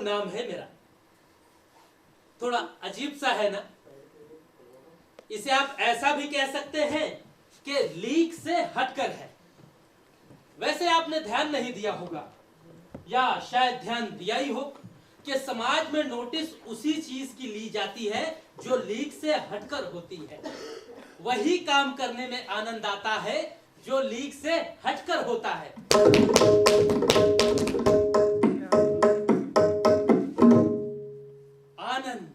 नाम है मेरा। थोड़ा अजीब सा है ना। इसे आप ऐसा भी कह सकते हैं कि लीक से हटकर है। वैसे आपने ध्यान नहीं दिया होगा, या शायद ध्यान दिया ही हो, कि समाज में नोटिस उसी चीज की ली जाती है जो लीक से हटकर होती है। वही काम करने में आनंद आता है जो लीक से हटकर होता है। आनंद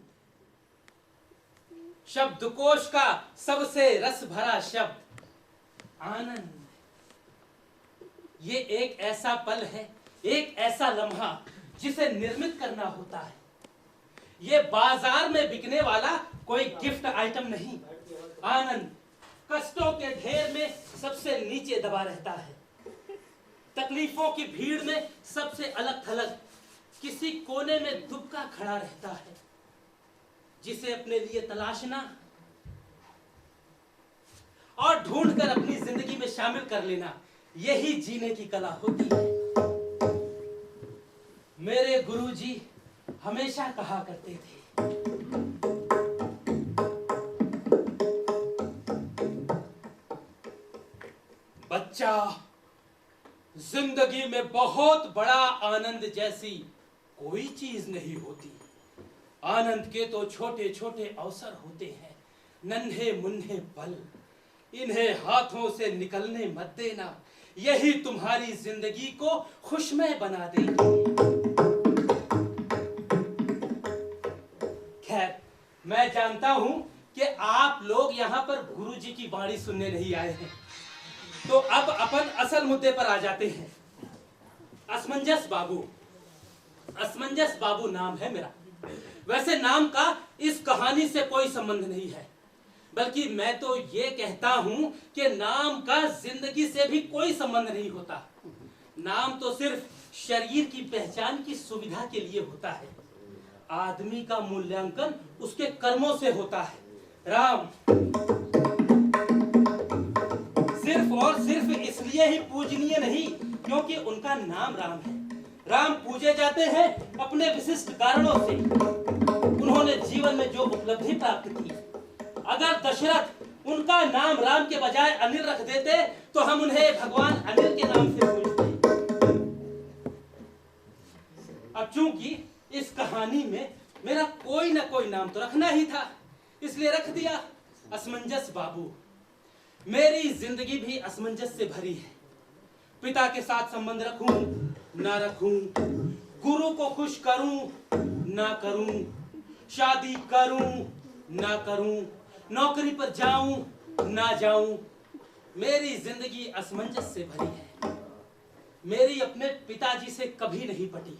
शब्दकोश का सबसे रस भरा शब्द आनंद। ये एक ऐसा पल है, एक ऐसा लम्हा जिसे निर्मित करना होता है। ये बाजार में बिकने वाला कोई गिफ्ट आइटम नहीं। आनंद कष्टों के ढेर में सबसे नीचे दबा रहता है, तकलीफों की भीड़ में सबसे अलग थलग किसी कोने में दुबका खड़ा रहता है, जिसे अपने लिए तलाशना और ढूंढकर अपनी जिंदगी में शामिल कर लेना, यही जीने की कला होती है। मेरे गुरुजी हमेशा कहा करते थे, बच्चा, जिंदगी में बहुत बड़ा आनंद जैसी कोई चीज नहीं होती। आनंद के तो छोटे छोटे अवसर होते हैं, नन्हे मुन्ने पल। इन्हें हाथों से निकलने मत देना, यही तुम्हारी जिंदगी को खुशमय बना देगी। खैर, मैं जानता हूं कि आप लोग यहां पर गुरुजी की वाणी सुनने नहीं आए हैं, तो अब अपन असल मुद्दे पर आ जाते हैं। असमंजस बाबू। असमंजस बाबू नाम है मेरा। वैसे नाम का इस कहानी से कोई संबंध नहीं है, बल्कि मैं तो ये कहता हूं कि नाम का जिंदगी से भी कोई संबंध नहीं होता। नाम तो सिर्फ शरीर की पहचान की सुविधा के लिए होता है। आदमी का मूल्यांकन उसके कर्मों से होता है। राम सिर्फ और सिर्फ इसलिए ही पूजनीय नहीं क्योंकि उनका नाम राम है। राम पूजे जाते हैं अपने विशिष्ट कारणों से। उन्होंने जीवन में जो उपलब्धि प्राप्त की। अगर दशरथ उनका नाम राम के बजाय अनिल रख देते तो हम उन्हें भगवान अनिल के नाम से पूजते। अब चूंकि इस कहानी में मेरा कोई ना कोई नाम तो रखना ही था, इसलिए रख दिया असमंजस बाबू। मेरी जिंदगी भी असमंजस से भरी है। पिता के साथ संबंध रखूं ना रखूं, गुरु को खुश करूं ना करूं, शादी करूं ना करूं, नौकरी पर जाऊं ना जाऊं, मेरी जिंदगी असमंजस से भरी है। मेरी अपने पिताजी से कभी नहीं पटी।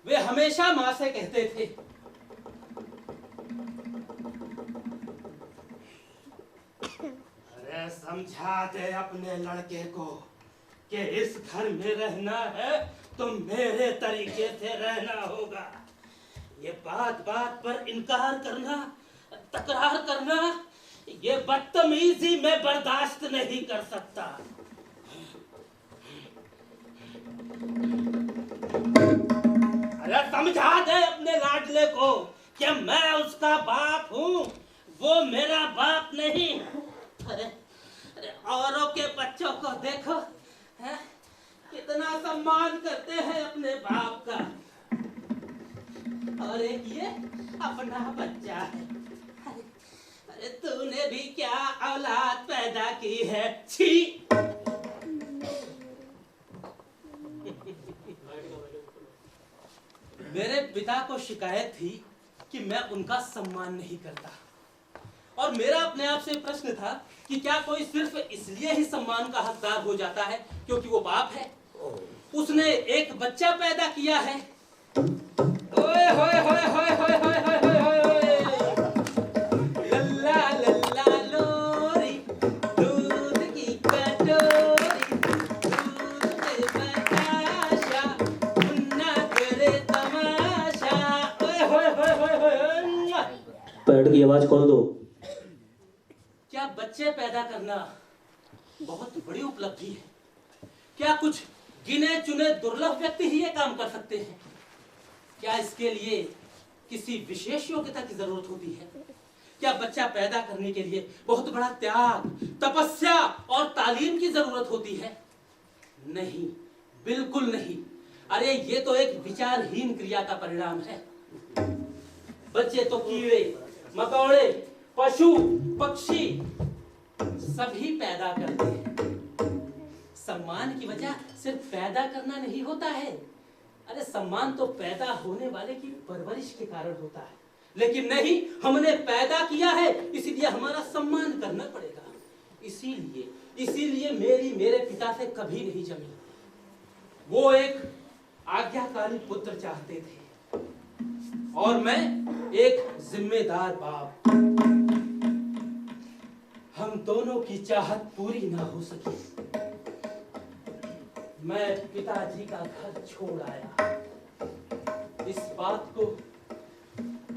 वे हमेशा मां से कहते थे, अरे समझा दे अपने लड़के को कि इस घर में रहना है तो मेरे तरीके से रहना होगा। ये बात बात पर इनकार करना, तकरार करना, ये बदतमीजी मैं बर्दाश्त नहीं कर सकता। अरे समझा दे अपने लाडले को कि मैं उसका बाप हूँ, वो मेरा बाप नहीं। अरे औरों के बच्चों को देखो, है? कितना सम्मान करते हैं अपने बाप का, और एक ये अपना बच्चा है। अरे तूने भी क्या औलाद पैदा की है, छी। मेरे पिता को शिकायत थी कि मैं उनका सम्मान नहीं करता, और मेरा अपने आप से प्रश्न था कि क्या कोई सिर्फ इसलिए ही सम्मान का हकदार हो जाता है क्योंकि वो बाप है? उसने एक बच्चा पैदा किया है। ओए होए होए होए होए होए होए होए होए, लल्ला लल्ला लोरी, दूध की कटोरी, दूध पे बताशा, मुन्ना करे तमाशा। ओए होए होए होए होए। पैड की आवाज खोल दो। क्या बच्चे पैदा करना बहुत बड़ी उपलब्धि है? क्या कुछ गिने चुने दुर्लभ व्यक्ति ही ये काम कर सकते हैं? क्या इसके लिए किसी विशेष योग्यता की जरूरत होती है? क्या बच्चा पैदा करने के लिए बहुत बड़ा त्याग, तपस्या और तालीम की जरूरत होती है? नहीं, बिल्कुल नहीं। अरे ये तो एक विचारहीन क्रिया का परिणाम है। बच्चे तो कीड़े, मकोड़े, पशु, पक्षी सभी पैदा करते हैं। सम्मान की वजह सिर्फ पैदा करना नहीं होता है। अरे सम्मान तो पैदा होने वाले की परवरिश के कारण होता है। लेकिन नहीं, हमने पैदा किया है, इसीलिए हमारा सम्मान करना पड़ेगा। इसीलिए मेरे पिता से कभी नहीं जमी। वो एक आज्ञाकारी पुत्र चाहते थे और मैं एक जिम्मेदार बाप। हम दोनों की चाहत पूरी ना हो सकी। मैं पिताजी का घर छोड़ आया। इस बात को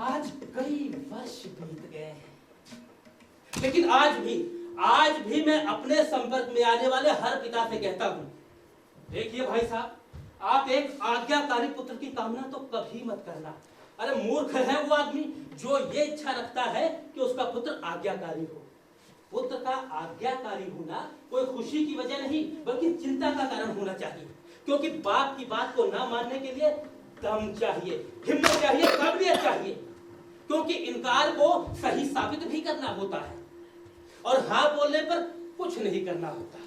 आज कई वर्ष बीत गए हैं, लेकिन आज भी मैं अपने संपर्क में आने वाले हर पिता से कहता हूं, देखिए भाई साहब, आप एक आज्ञाकारी पुत्र की कामना तो कभी मत करना। अरे मूर्ख है वो आदमी जो ये इच्छा रखता है कि उसका पुत्र आज्ञाकारी हो। पुत्र का आज्ञाकारी होना कोई खुशी की वजह नहीं, बल्कि चिंता का कारण होना चाहिए। क्योंकि बाप की बात को ना मानने के लिए दम चाहिए, हिम्मत चाहिए, काबिलियत चाहिए। क्योंकि इनकार को सही साबित भी करना होता है और हाँ बोलने पर कुछ नहीं करना होता।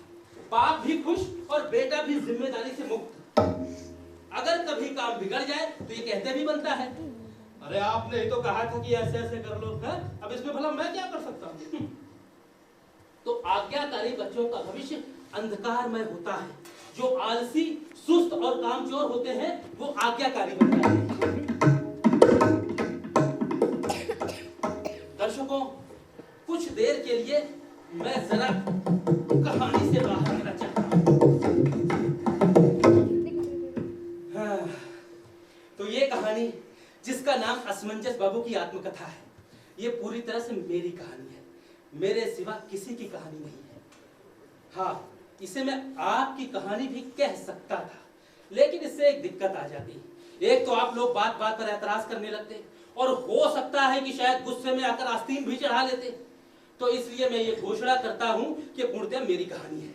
बाप भी खुश और बेटा भी जिम्मेदारी से मुक्त। अगर कभी काम बिगड़ जाए तो ये कहते भी बनता है, अरे आपने ही तो कहा था कि ऐसे ऐसे कर लो, है? अब इसमें भला मैं क्या कर सकता हूँ? तो आज्ञाकारी बच्चों का भविष्य अंधकारमय होता है। जो आलसी, सुस्त और कामचोर होते हैं वो आज्ञाकारी बनते हैं। दर्शकों, कुछ देर के लिए मैं जरा कहानी से बाहर आना चाहता हूं। हाँ, तो ये कहानी जिसका नाम असमंजस बाबू की आत्मकथा है, ये पूरी तरह से मेरी कहानी है। मेरे सिवा किसी की कहानी नहीं है। हाँ, इसे मैं आपकी कहानी भी कह सकता था, लेकिन इससे एक दिक्कत आ जाती। एक तो आप लोग बात बात पर एतराज करने लगते और हो सकता है कि शायद गुस्से में आकर आस्तीन भी चढ़ा लेते। तो इसलिए मैं ये घोषणा करता हूं कि पूर्णतः मेरी कहानी है।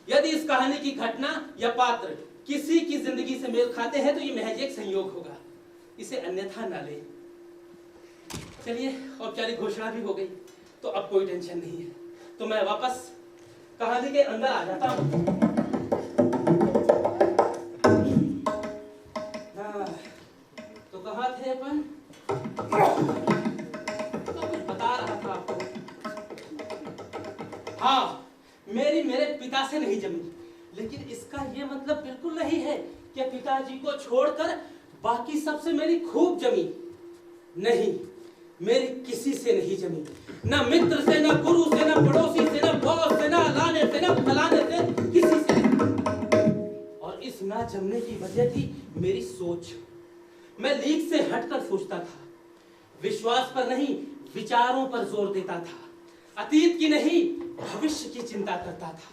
यदि इस कहानी की घटना या पात्र किसी की जिंदगी से मेल खाते हैं तो ये महज एक संयोग होगा, इसे अन्यथा ना ले। चलिए, औपचारिक घोषणा भी हो गई तो अब कोई टेंशन नहीं है। तो मैं वापस कहानी के अंदर आ जाता हूं। तो कहाँ थे अपन? तो कुछ बता रहा था आपको। हाँ, मेरे पिता से नहीं जमी, लेकिन इसका ये मतलब बिल्कुल नहीं है कि पिताजी को छोड़कर बाकी सबसे मेरी खूब जमी। नहीं, मेरी किसी से नहीं जमी, ना मित्र से, ना गुरु से, ना पड़ोसी से, ना बॉस से, ना लाने से, ना फलाने से, किसी से नहीं। और इस ना जमने की वजह थी मेरी सोच। मैं लीक से हटकर सोचता था, विश्वास पर नहीं विचारों पर जोर देता था, अतीत की नहीं भविष्य की चिंता करता था,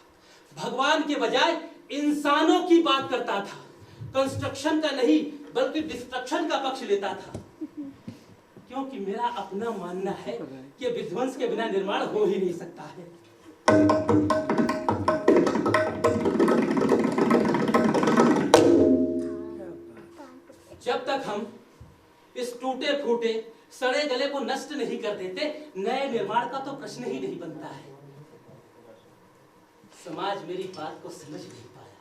भगवान के बजाय इंसानों की बात करता था, कंस्ट्रक्शन का नहीं बल्कि डिस्ट्रक्शन का पक्ष लेता था। क्योंकि मेरा अपना मानना है कि विध्वंस के बिना निर्माण हो ही नहीं सकता है। जब तक हम इस टूटे फूटे सड़े गले को नष्ट नहीं कर देते, नए निर्माण का तो प्रश्न ही नहीं बनता है। समाज मेरी बात को समझ नहीं पाया,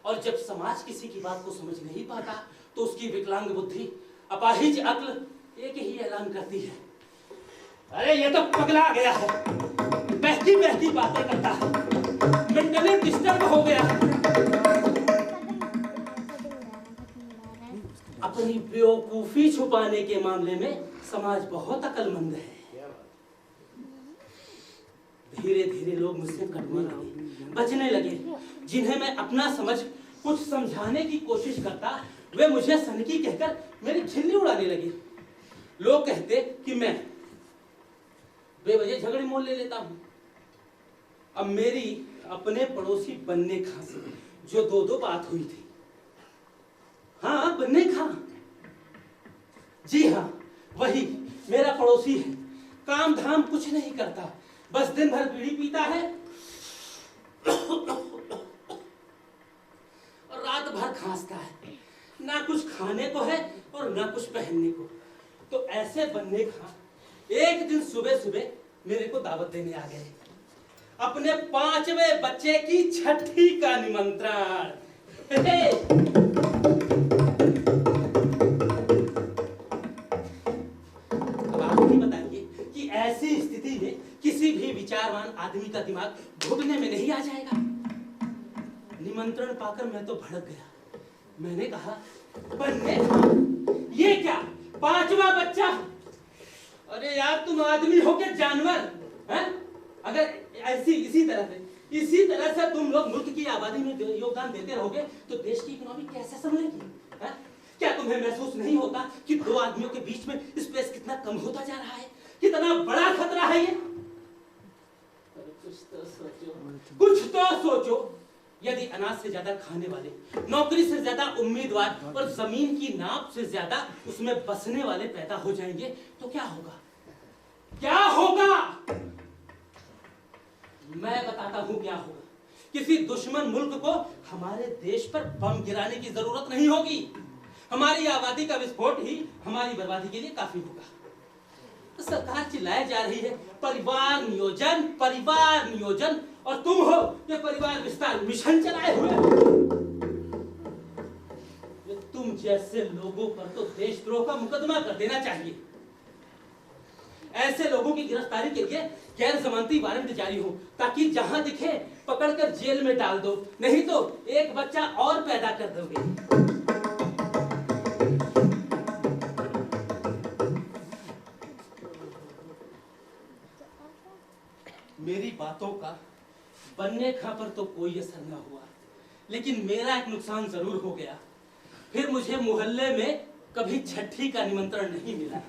और जब समाज किसी की बात को समझ नहीं पाता तो उसकी विकलांग बुद्धि, अपाहिज अक्ल एक ही ऐलान करती है, अरे ये तो पगला गया है, बहकी बहकी बातें करता है, मेंटली डिस्टर्ब हो गया है। अपनी बेवकूफी छुपाने के मामले में समाज बहुत अक्लमंद है। धीरे धीरे लोग मुझसे कटने लगे, बचने लगे। जिन्हें मैं अपना समझ कुछ समझाने की कोशिश करता, वे मुझे सनकी कहकर मेरी खिल्ली उड़ाने लगे। लोग कहते कि मैं बेवजह झगड़े मोल ले लेता हूं। अब मेरी अपने पड़ोसी बन्ने खां से जो दो बात हुई थी, हाँ बन्ने खां, जी हाँ, वही मेरा पड़ोसी है। काम धाम कुछ नहीं करता, बस दिन भर बीड़ी पीता है और रात भर खांसता है। ना कुछ खाने को है और ना कुछ पहनने को। तो ऐसे बन्ने खां एक दिन सुबह सुबह मेरे को दावत देने आ गए, अपने 5वें बच्चे की छठी का निमंत्रण। अब आप ही बताइए कि ऐसी स्थिति में किसी भी विचारवान आदमी का दिमाग घुटने में नहीं आ जाएगा। निमंत्रण पाकर मैं तो भड़क गया। मैंने कहा, बन्ने खां, ये क्या 5वां बच्चा? अरे यार, तुम आदमी हो के जानवर हैं? अगर इसी तरह से तुम लोग मुल्क की आबादी में योगदान देते रहोगे तो देश की इकोनॉमी कैसे संभलेगी? क्या तुम्हें महसूस नहीं होता कि 2 आदमियों के बीच में स्पेस कितना कम होता जा रहा है? कितना बड़ा खतरा है ये? कुछ तो सोचो। यदि अनाज से ज्यादा खाने वाले, नौकरी से ज्यादा उम्मीदवार और जमीन की नाप से ज्यादा उसमें बसने वाले पैदा हो जाएंगे तो क्या होगा? क्या होगा? मैं बताता हूं क्या होगा। किसी दुश्मन मुल्क को हमारे देश पर बम गिराने की जरूरत नहीं होगी। हमारी आबादी का विस्फोट ही हमारी बर्बादी के लिए काफी होगा। तो सरकार चिल्लाए जा रही है परिवार नियोजन, परिवार नियोजन, और तुम हो ये परिवार विस्तार मिशन चलाए हुए। तुम जैसे लोगों पर तो देशद्रोह का मुकदमा कर देना चाहिए। ऐसे लोगों की गिरफ्तारी के लिए गैर जमानती वारंट जारी हो, ताकि जहां दिखे पकड़कर जेल में डाल दो, नहीं तो एक बच्चा और पैदा कर दोगे। मेरी बातों का बन्ने खां पर तो कोई असर न हुआ, लेकिन मेरा एक नुकसान जरूर हो गया। फिर मुझे मोहल्ले में कभी छठी का निमंत्रण नहीं मिला।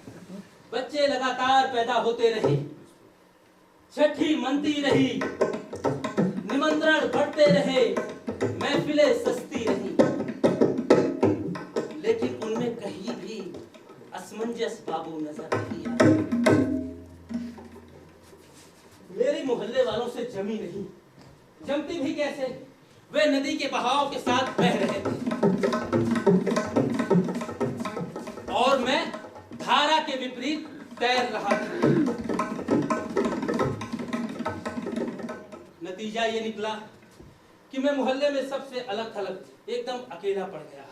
बच्चे लगातार पैदा होते रहे, छठी मनती रही, निमंत्रण बढ़ते रहे, महफिलें सस्ती रही, लेकिन उनमें कहीं भी असमंजस बाबू नजर नहीं आया। मेरे मोहल्ले वालों से जमी नहीं, जमती भी कैसे? वे नदी के बहाव के साथ बह रहे थे और मैं धारा के विपरीत तैर रहा था। नतीजा ये निकला कि मैं मोहल्ले में सबसे अलग थलग, एकदम अकेला पड़ गया।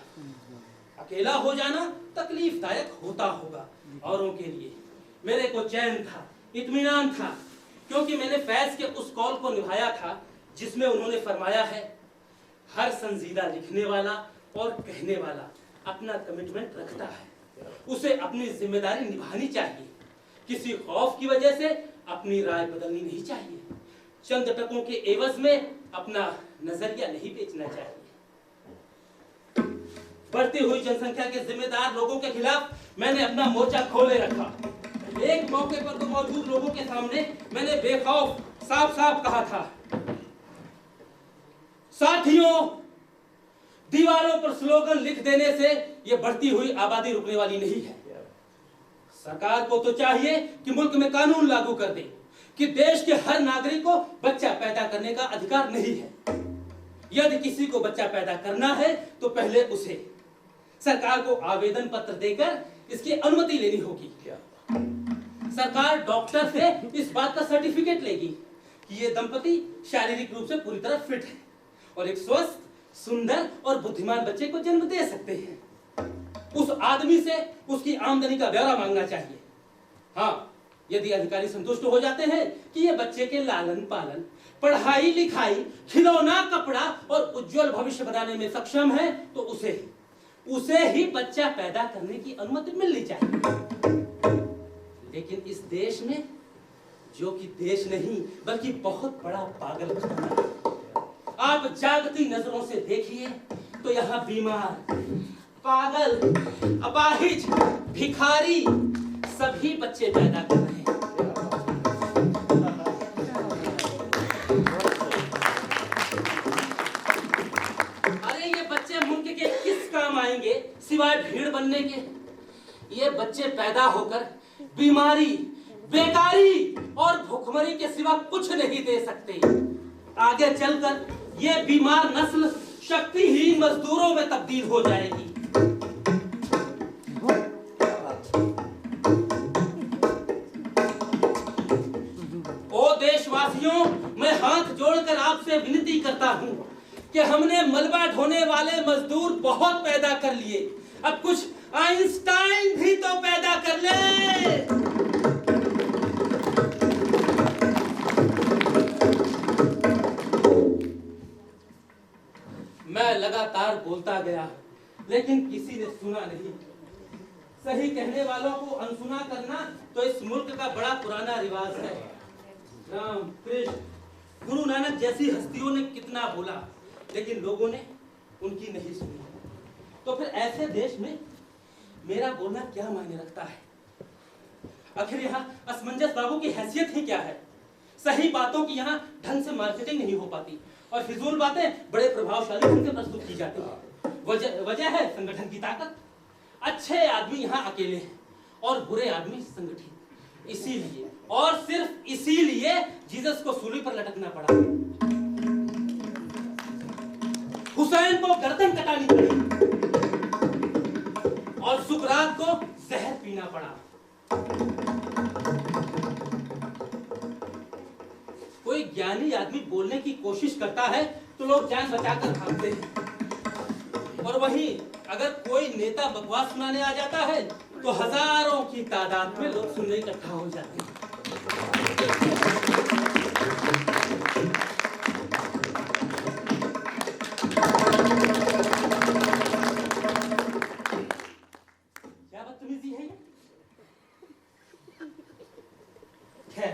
अकेला हो जाना तकलीफदायक होता होगा औरों के लिए। मेरे को चैन था, इत्मीनान था, क्योंकि मैंने फैज के उस कॉल को निभाया था जिसमें उन्होंने फरमाया है, हर संजीदा लिखने वाला और कहने वाला अपना कमिटमेंट रखता है, उसे अपनी जिम्मेदारी निभानी चाहिए। किसी खौफ की वजह से अपनी राय बदलनी नहीं चाहिए। चंद टकों के एवज में अपना नजरिया नहीं बेचना चाहिए। बढ़ती हुई जनसंख्या के जिम्मेदार लोगों के खिलाफ मैंने अपना मोर्चा खोले रखा। एक मौके पर तो मौजूद लोगों के सामने मैंने बेखौफ साफ साफ कहा था, साथियों, दीवारों पर स्लोगन लिख देने से यह बढ़ती हुई आबादी रुकने वाली नहीं है। सरकार को तो चाहिए कि मुल्क में कानून लागू कर दे कि देश के हर नागरिक को बच्चा पैदा करने का अधिकार नहीं है। यदि किसी को बच्चा पैदा करना है तो पहले उसे सरकार को आवेदन पत्र देकर इसकी अनुमति लेनी होगी। सरकार डॉक्टर से इस बात का सर्टिफिकेट लेगी कि ये दंपति शारीरिक रूप से पूरी तरह फिट है और एक स्वस्थ, सुंदर और बुद्धिमान बच्चे को जन्म दे सकते हैं। उस आदमी से उसकी आमदनी का ब्यौरा मांगना चाहिए। हाँ, यदि अधिकारी संतुष्ट हो जाते हैं कि ये बच्चे के लालन पालन, पढ़ाई लिखाई, खिलौना, कपड़ा और उज्जवल भविष्य बनाने में सक्षम है तो उसे ही बच्चा पैदा करने की अनुमति मिलनी चाहिए। लेकिन इस देश में, जो कि देश नहीं बल्कि बहुत बड़ा पागलखाना है, आप जागती नजरों से देखिए तो यहाँ बीमार, पागल, अपाहिज, भिखारी सभी बच्चे पैदा कर रहे हैं। अरे ये बच्चे मुल्क के किस काम आएंगे सिवाय भीड़ बनने के? ये बच्चे पैदा होकर बीमारी, बेकारी और भूखमरी के सिवा कुछ नहीं दे सकते। आगे चलकर ये बीमार नस्ल शक्तिहीन मजदूरों में तब्दील हो जाएगी। ओ देशवासियों, मैं हाथ जोड़कर आपसे विनती करता हूं कि हमने मलबा ढोने वाले मजदूर बहुत पैदा कर लिए, अब कुछ आइंस्टाइन भी तो पैदा कर ले। मैं लगातार बोलता गया, लेकिन किसी ने सुना नहीं। सही कहने वालों को अनसुना करना तो इस मुल्क का बड़ा पुराना रिवाज है। राम, कृष्ण, गुरु नानक जैसी हस्तियों ने कितना बोला, लेकिन लोगों ने उनकी नहीं सुनी। तो फिर ऐसे देश में मेरा बोलना क्या मायने रखता है? आखिर यहाँ असमंजस बाबू की हैसियत ही क्या है? सही बातों की यहाँ ढंग से मार्केटिंग नहीं हो पाती और फिजूल बातें बड़े प्रभावशाली ढंग से प्रस्तुत की जाती है। वजह है संगठन की ताकत। अच्छे आदमी यहाँ अकेले हैं और बुरे आदमी संगठित। इसीलिए और सिर्फ इसीलिए जीसस को सूली पर लटकना पड़ा, हुसैन को गर्दन कटानी पड़ी और सुकरात को जहर पीना पड़ा। कोई ज्ञानी आदमी बोलने की कोशिश करता है तो लोग जान बचाकर भागते हैं, और वहीं अगर कोई नेता बकवास सुनाने आ जाता है तो हजारों की तादाद में लोग सुनने इकट्ठा हो जाते हैं। क्या बदतमीजी है ये? खैर,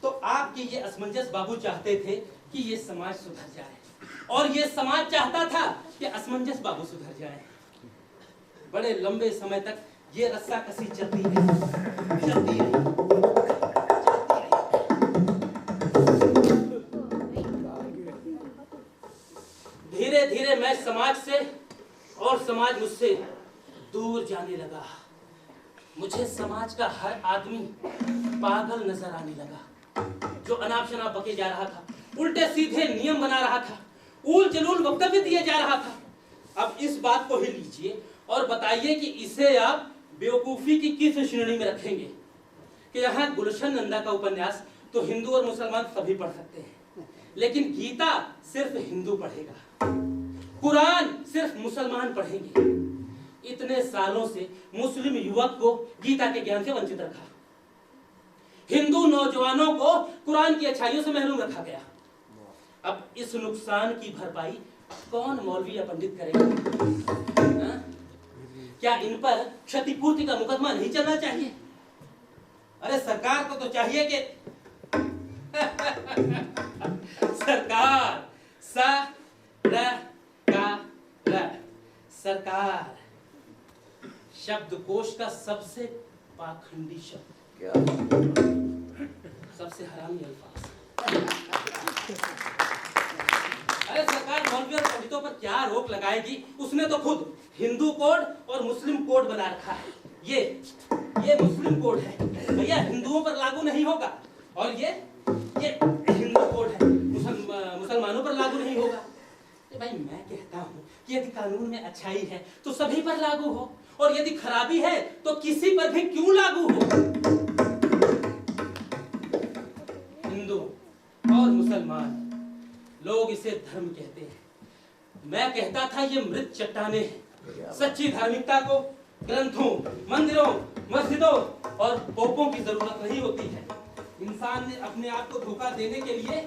तो आपके ये असमंजस बाबू चाहते थे कि ये समाज सुधर जाए, और ये समाज चाहता था कि असमंजस बाबू सुधर जाए। बड़े लंबे समय तक ये रस्साकसी चलती रही। धीरे धीरे मैं समाज से और समाज मुझसे दूर जाने लगा। मुझे समाज का हर आदमी पागल नजर आने लगा, जो अनाप शनाप बके जा रहा था, उल्टे सीधे नियम बना रहा था, ऊल जलूल वक्तव्य दिए जा रहा था। अब इस बात को ही लीजिए और बताइए कि इसे आप बेवकूफी की किस श्रेणी में रखेंगे? कि यहाँ गुलशन नंदा का उपन्यास तो हिंदू और मुसलमान सभी पढ़ सकते हैं, लेकिन गीता सिर्फ हिंदू पढ़ेगा, कुरान सिर्फ मुसलमान पढ़ेंगे। इतने सालों से मुस्लिम युवक को गीता के ज्ञान से वंचित रखा, हिंदू नौजवानों को कुरान की अच्छाइयों से महरूम रखा गया। अब इस नुकसान की भरपाई कौन मौलवी या पंडित करेगा? क्या इन पर क्षतिपूर्ति का मुकदमा नहीं चलना चाहिए? अरे सरकार को तो चाहिए कि सरकार सरकार शब्दकोश का सबसे पाखंडी शब्द, सबसे हरामी अल्फाज। अरे सरकार मौलवी और पंडितों पर क्या रोक लगाएगी? उसने तो खुद हिंदू कोड और मुस्लिम कोड बना रखा है। ये मुस्लिम कोड है भैया, हिंदुओं पर लागू नहीं होगा, और ये हिंदू कोड है, मुसलमानों पर लागू नहीं होगा। तो भाई मैं कहता हूँ कि यदि कानून में अच्छाई है तो सभी पर लागू हो, और यदि खराबी है तो किसी पर भी क्यों लागू हो? हिंदू और मुसलमान, लोग इसे धर्म कहते हैं। मैं कहता था ये मृत चट्टाने हैं। सच्ची धार्मिकता को ग्रंथों, मंदिरों, मस्जिदों और पोपों की जरूरत नहीं होती है। इंसान ने अपने आप को धोखा देने के लिए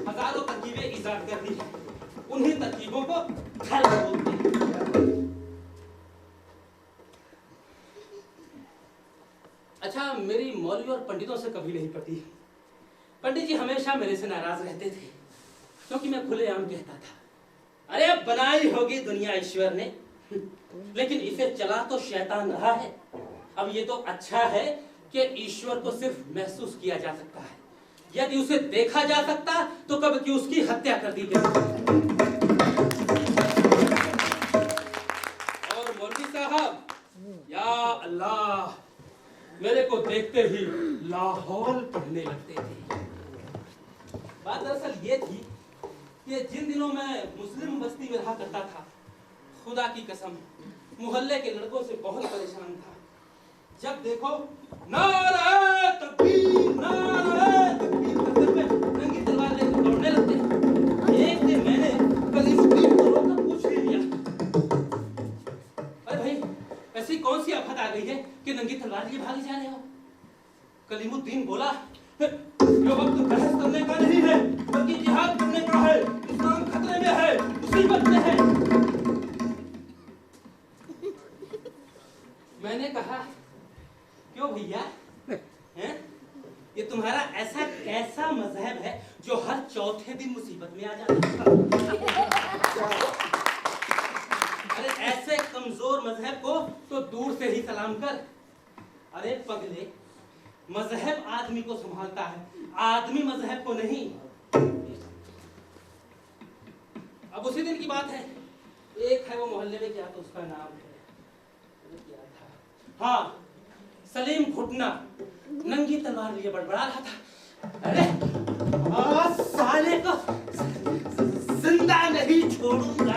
हजारों तरकीबें ईजाद कर दी हैं। उन्हीं तरकीबों को धर्म बोलते हैं। अच्छा, मेरी मौलवी और पंडितों से कभी नहीं पटी। पंडित जी हमेशा मेरे से नाराज रहते थे, क्योंकि मैं खुलेआम कहता था, अरे अब बनाई होगी दुनिया ईश्वर ने, लेकिन इसे चला तो शैतान रहा है। अब ये तो अच्छा है कि ईश्वर को सिर्फ महसूस किया जा सकता है, यदि उसे देखा जा सकता तो कब की उसकी हत्या कर दी गई। और मौलवी साहब, या अल्लाह, मेरे को देखते ही लाहौल पढ़ने लगते थे। बात दरअसल ये थी कि जिन दिनों मैं मुस्लिम बस्ती में रहा करता था, खुदा की कसम मोहल्ले के लड़कों से बहुत परेशान था। जब देखो नारे तकबीर करते हुए नंगी तलवार लेकर दौड़ने लगते। एक दिन मैंने कलीमुद्दीन को रोककर पूछ लिया, अरे भाई ऐसी कौन सी आफत आ गई है कि नंगी तलवार लिए भागे जा रहे हो? कलीमुद्दीन बोला, ये वक्त बहस करने का नहीं है बल्कि जिहाद करने का है। इस्लाम खतरे में है, मुसीबत में है। मैंने कहा, क्यों भैया? हैं? ये तुम्हारा ऐसा कैसा मजहब है जो हर चौथे दिन मुसीबत में आ जाता है? अरे ऐसे कमजोर मजहब को तो दूर से ही सलाम कर। अरे पगले, मजहब आदमी को संभालता है, आदमी मजहब को नहीं। अब उसी दिन की बात है, एक है वो मोहल्ले में, क्या तो उसका नाम है, क्या था, हाँ सलीम घुटना, नंगी तलवार लिए बड़बड़ा रहा था, अरे साले को जिंदा नहीं छोड़ूंगा।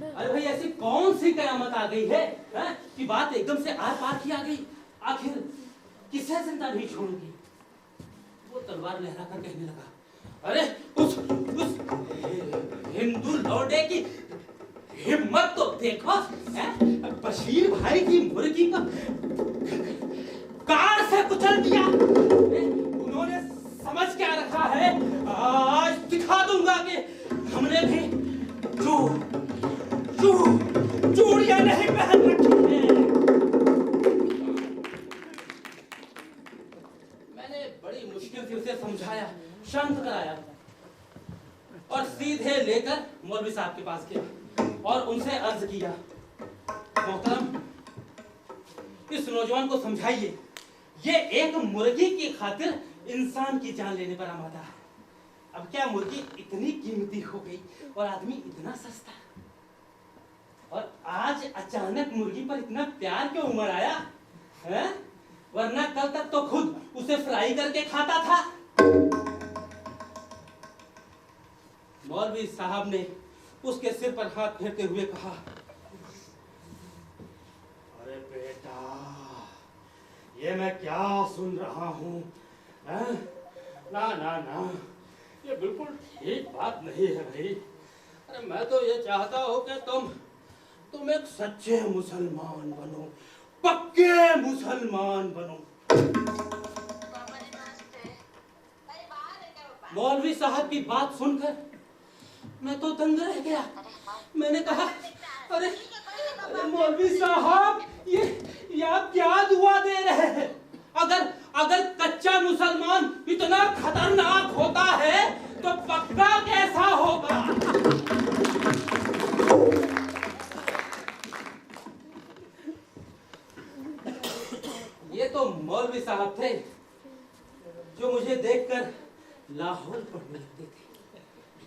अरे भाई ऐसी कौन सी कयामत आ गई है कि बात एकदम से आर पार की आ गई? आखिर किसे जिंदा नहीं छोड़ूंगी? वो तलवार लहरा कर कहने लगा, अरे उस हिंदू लौंडे की हिम्मत तो देखो, बशीर भाई की मुर्गी को कार से कुचल दिया। उन्होंने समझ क्या रखा है, आज दिखा दूंगा कि हमने भी चूड़ियां नहीं पहन रखी हैं। मैंने बड़ी मुश्किल से उसे समझाया, शांत कराया और सीधे लेकर मौलवी साहब के पास गया और उनसे अर्ज किया, मोहतरम इस नौजवान को समझाइए, ये एक मुर्गी की खातिर इंसान की जान लेने पर आमादा है। अब क्या मुर्गी इतनी कीमती हो गई और आदमी इतना सस्ता, और आज अचानक मुर्गी पर इतना प्यार क्यों उमड़ आया है? वरना कल तक तो खुद उसे फ्राई करके खाता था। मौलवी साहब ने उसके सिर पर हाथ फेरते हुए कहा, अरे बेटा, ये मैं क्या सुन रहा हूँ? ना ना ना, ये बिल्कुल ठीक बात नहीं है भाई। अरे मैं तो ये चाहता हूँ कि तुम एक सच्चे मुसलमान बनो, पक्के मुसलमान बनो। मौलवी साहब की बात सुनकर मैं तो दंग रह गया। मैंने कहा, अरे मौलवी साहब, ये आप क्या दुआ दे रहे हैं? अगर कच्चा मुसलमान इतना खतरनाक होता है तो पक्का कैसा होगा? ये तो मौलवी साहब थे जो मुझे देखकर लाहौल पढ़ने लगते थे,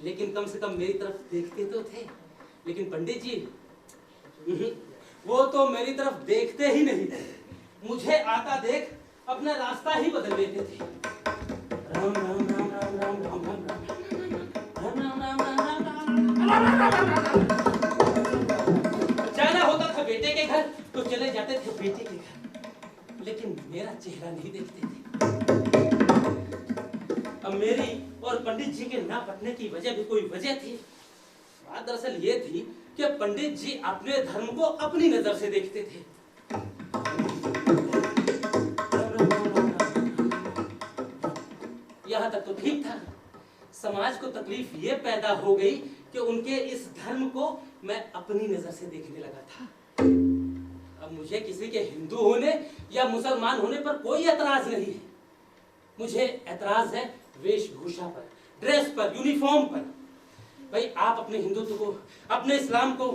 लेकिन कम से कम मेरी तरफ देखते तो थे। लेकिन पंडित जी वो तो मेरी तरफ देखते ही नहीं थे, मुझे आता देख अपना रास्ता ही बदल देते थे। राम राम राम राम राम राम राम राम राम राम राम। जाना होता था बेटे के घर तो चले जाते थे बेटे के घर, लेकिन मेरा चेहरा नहीं देखते थे। अब मेरी और पंडित जी के ना पटने की वजह भी कोई वजह थी। बात दरअसल ये थी कि पंडित जी अपने धर्म को अपनी नजर से देखते थे। यहाँ तक तो ठीक था। समाज को तकलीफ ये पैदा हो गई कि उनके इस धर्म को मैं अपनी नजर से देखने लगा था। अब मुझे किसी के हिंदू होने या मुसलमान होने पर कोई एतराज नहीं है, मुझे एतराज है वेशभूषा पर, ड्रेस पर, यूनिफॉर्म पर। भाई आप अपने हिंदुत्व को, अपने इस्लाम को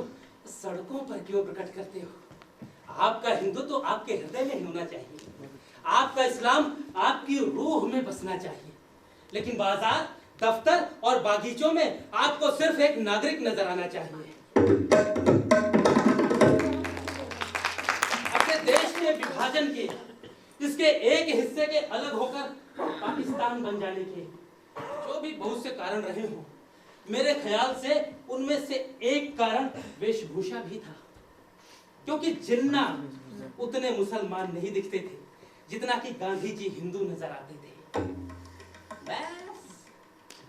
सड़कों पर क्यों प्रकट करते हो? आपका हिंदुत्व आपके हृदय में होना चाहिए, आपका इस्लाम आपकी रूह में बसना चाहिए। लेकिन बाजार, दफ्तर और बागीचों में आपको सिर्फ एक नागरिक नजर आना चाहिए। अपने देश विभाजन के, इसके एक हिस्से के अलग होकर पाकिस्तान बन जाने के, जो भी बहुत से कारण रहे हों, मेरे ख्याल से उनमें से एक कारण वेशभूषा भी था, क्योंकि जिन्ना उतने मुसलमान नहीं दिखते थे जितना कि गांधी जी हिंदू नजर आते थे। बस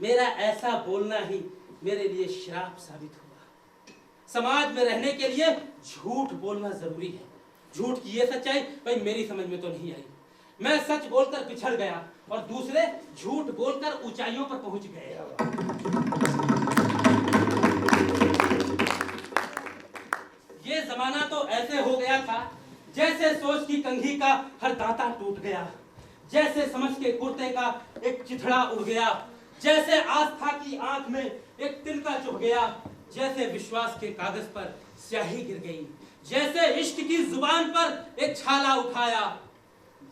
मेरा ऐसा बोलना ही मेरे लिए श्राप साबित हुआ। समाज में रहने के लिए झूठ बोलना जरूरी है। झूठ की ये सच्चाई भाई मेरी समझ में तो नहीं आई। मैं सच बोलकर पिछड़ गया और दूसरे झूठ बोलकर ऊंचाइयों पर पहुंच गए। ये जमाना तो ऐसे हो गया था जैसे सोच की कंघी का हर दांता टूट गया, जैसे समझ के कुर्ते का एक चिथड़ा उड़ गया, जैसे आस्था की आंख में एक तिनका चुभ गया, जैसे विश्वास के कागज पर स्याही गिर गई, जैसे इश्क की जुबान पर एक छाला उठाया,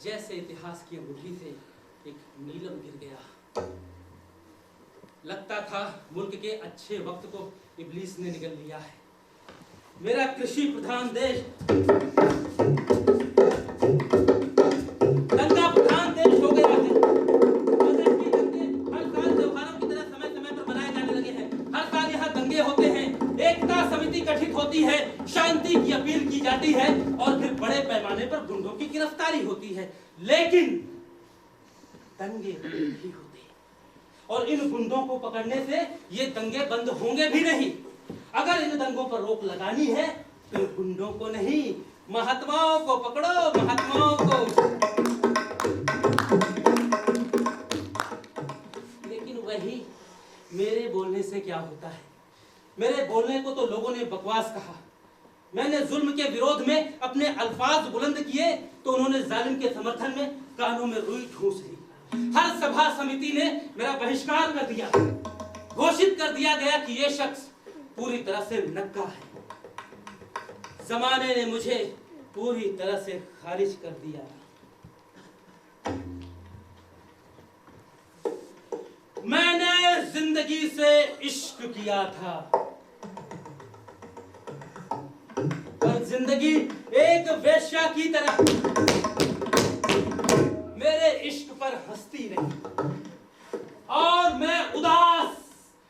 जैसे इतिहास की अंगूठी से एक नीलम गिर गया। लगता था मुल्क के अच्छे वक्त को इब्लीस ने निगल लिया है। मेरा कृषि प्रधान देश, दंगा प्रधान देश हो गया है। दंगे हर साल त्योहारों की तरह समय समय पर मनाए जाने लगे हैं। हर साल यहाँ दंगे होते हैं, एकता समिति गठित होती है, शांति की अपील की जाती है और फिर बड़े पैमाने पर गुंडों की गिरफ्तारी होती है। लेकिन दंगे नहीं होते और इन गुंडों को पकड़ने से ये दंगे बंद होंगे भी नहीं। अगर इन दंगों पर रोक लगानी है तो गुंडों को नहीं, महात्माओं को पकड़ो, महात्माओं को। लेकिन वही मेरे बोलने से क्या होता है? मेरे बोलने को तो लोगों ने बकवास कहा। मैंने जुल्म के विरोध में अपने अल्फाज बुलंद किए तो उन्होंने जालिम के समर्थन में कानों में रुई ठूस ली। हर सभा समिति ने मेरा बहिष्कार कर दिया। घोषित कर दिया गया कि यह शख्स पूरी तरह से नक्का है। जमाने ने मुझे पूरी तरह से खारिज कर दिया। मैंने जिंदगी से इश्क किया था और जिंदगी एक वेश्या की तरह मेरे इश्क पर हंसती रही और मैं उदास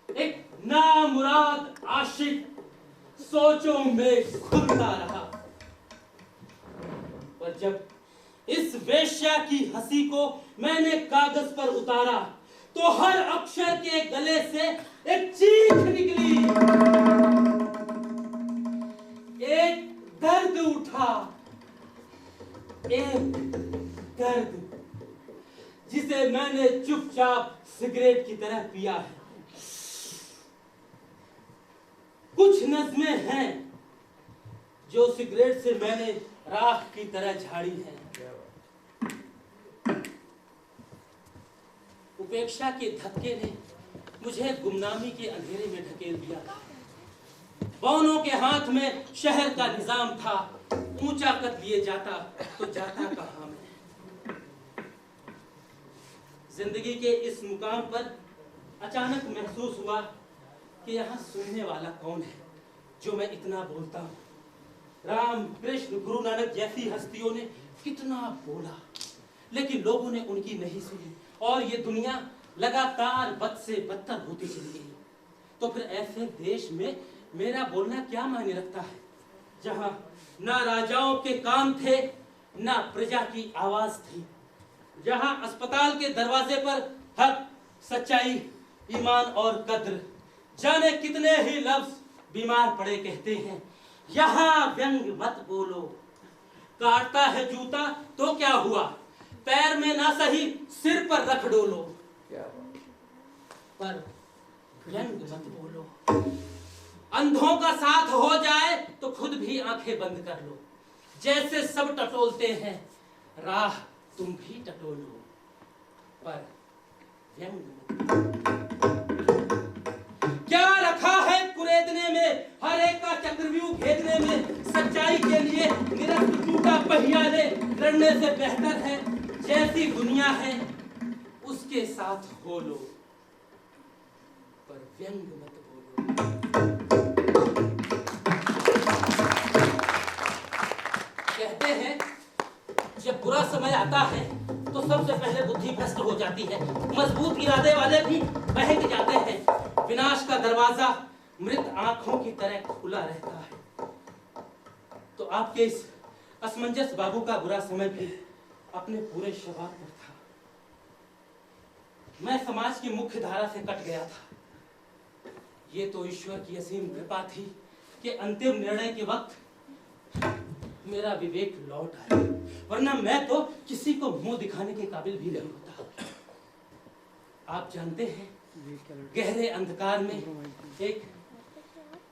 एक नामुराद आशिक सोचों में घुलता रहा। पर जब इस वेश्या की हंसी को मैंने कागज पर उतारा तो हर अक्षर के गले से एक चीख निकली, एक दर्द उठा, एक दर्द जिसे मैंने चुपचाप सिगरेट की तरह पिया है। कुछ नज़्में हैं जो सिगरेट से मैंने राख की तरह झाड़ी है। उपेक्षा के धक्के ने मुझे गुमनामी के अंधेरे में ढकेल दिया। बौनों के हाथ में शहर का निजाम था, ऊंचा कद लिए जाता तो जाता कहां मैं। जिंदगी के इस मुकाम पर अचानक महसूस हुआ कि यहाँ सुनने वाला कौन है जो मैं इतना बोलता हूँ। राम, कृष्ण, गुरु नानक जैसी हस्तियों ने कितना बोला, लेकिन लोगों ने उनकी नहीं सुनी और ये दुनिया लगातार बद से बदतर होती चली गई। तो फिर ऐसे देश में मेरा बोलना क्या मायने रखता है, जहाँ ना राजाओं के काम थे ना प्रजा की आवाज थी, जहाँ अस्पताल के दरवाजे पर हक, सच्चाई, ईमान और कद्र जाने कितने ही लफ्ज बीमार पड़े कहते हैं। यहाँ व्यंग मत बोलो, काटता है जूता तो क्या हुआ, पैर में ना सही सिर पर रख डोलो, पर व्यंग मत बोलो। अंधों का साथ हो जाए तो खुद भी आंखें बंद कर लो, जैसे सब टटोलते हैं राह तुम भी टटोलो, पर व्यंग मत बोलो। क्या रखा है कुरेदने में, हर एक का चक्रव्यूह भेदने में, सच्चाई के लिए निरंतर टूटा पहिया ले लड़ने से बेहतर है जैसी दुनिया है उसके साथ हो लो, पर व्यंग मत बोलो। कहते हैं समय आता है तो सबसे पहले बुद्धि भ्रष्ट हो जाती है, मजबूत इरादे वाले भी बहक जाते हैं, विनाश का दरवाजा मृत आंखों की तरह खुला रहता है। तो आपके इस असमंजस बाबू का बुरा समय भी अपने पूरे शबाब पर था। मैं समाज की मुख्य धारा से कट गया था। ये तो ईश्वर की असीम कृपा थी कि अंतिम निर्णय के वक्त मेरा विवेक लौट आया, वरना मैं तो किसी को मुंह दिखाने के काबिल भी नहीं होता। आप जानते हैं, गहरे अंधकार में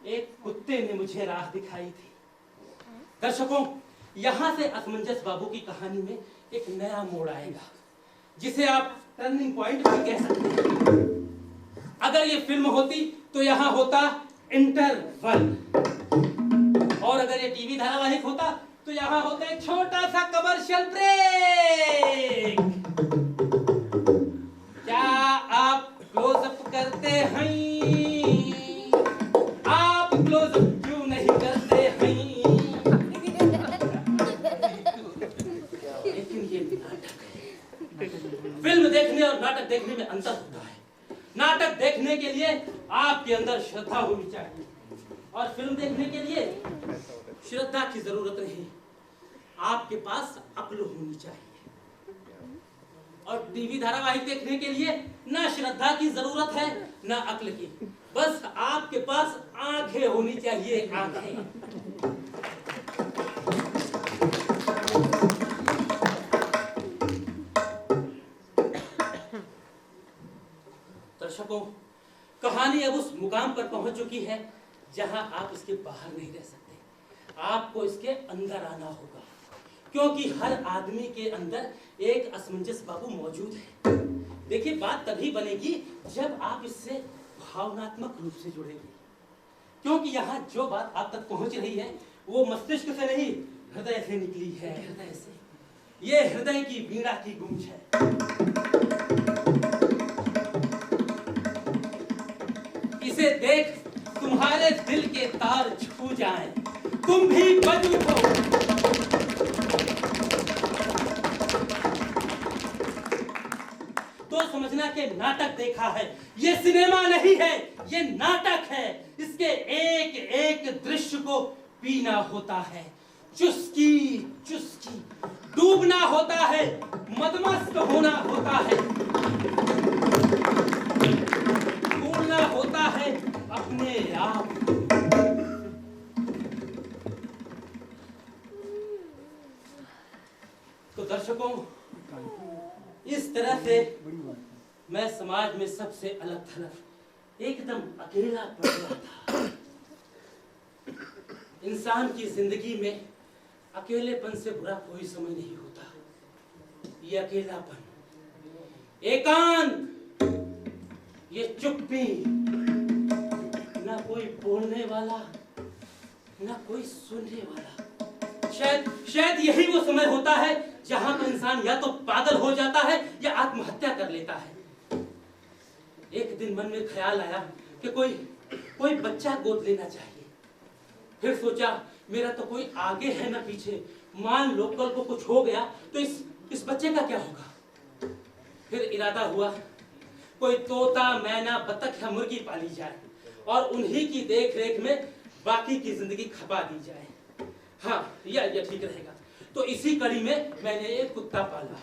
एक कुत्ते ने मुझे राह दिखाई थी। दर्शकों, यहाँ से असमंजस बाबू की कहानी में एक नया मोड़ आएगा, जिसे आप टर्निंग पॉइंट भी कह सकते हैं। अगर ये फिल्म होती तो यहाँ होता इंटरवल, और अगर ये टीवी धारावाहिक होता तो यहाँ होता एक छोटा सा कमर्शियल ब्रेक। क्या आप क्लोजअप करते हैं? आप क्लोजअप क्यों नहीं करते हैं? लेकिन ये नाटक है। फिल्म देखने और नाटक देखने में अंतर होता है। नाटक देखने के लिए आपके अंदर श्रद्धा होनी चाहिए, और फिल्म देखने के लिए श्रद्धा की जरूरत नहीं, आपके पास अक्ल होनी चाहिए। और टीवी धारावाहिक देखने के लिए ना श्रद्धा की जरूरत है ना अक्ल की, बस आपके पास आंखें होनी चाहिए, आंखें। दर्शकों, कहानी अब उस मुकाम पर पहुंच चुकी है जहां आप इसके बाहर नहीं रह सकते। आपको इसके अंदर आना होगा, क्योंकि हर आदमी के अंदर एक असमंजस बाबू मौजूद है। देखिए, बात तभी बनेगी जब आप इससे भावनात्मक रूप से जुड़ेंगे, क्योंकि यहाँ जो बात आप तक पहुंच रही है वो मस्तिष्क से नहीं, हृदय से निकली है। हृदय से। ये हृदय की वीणा की गूंज है। इसे देख तुम्हारे दिल के तार छू जाएं, तुम भी बज उठो। तो समझना कि नाटक देखा है, ये सिनेमा नहीं है, ये नाटक है। इसके एक एक दृश्य को पीना होता है, चुस्की चुस्की डूबना होता है, मदमस्त होना होता है, ढूंढना होता है अपने आप। तो दर्शकों, इस तरह से मैं समाज में सबसे अलग थलग एकदम अकेला पड़ गया था। इंसान की जिंदगी में अकेलेपन से बुरा कोई समय नहीं होता। ये अकेलापन, एकांत, ये चुप्पी, ना कोई बोलने वाला ना कोई सुनने वाला, शायद यही वो समय होता है जहां पर इंसान या तो पागल हो जाता है या आत्महत्या कर लेता है। एक दिन मन में ख्याल आया कि कोई बच्चा गोद लेना चाहिए। फिर सोचा, मेरा तो कोई आगे है ना पीछे, मान लो कल को कुछ हो गया तो इस बच्चे का क्या होगा। फिर इरादा हुआ, कोई तोता, मैना, बतख या मुर्गी पाली जाए और उन्हीं की देख रेख में बाकी की जिंदगी खपा दी जाए। हाँ, यह ठीक रहेगा। तो इसी कड़ी में मैंने एक कुत्ता पाला।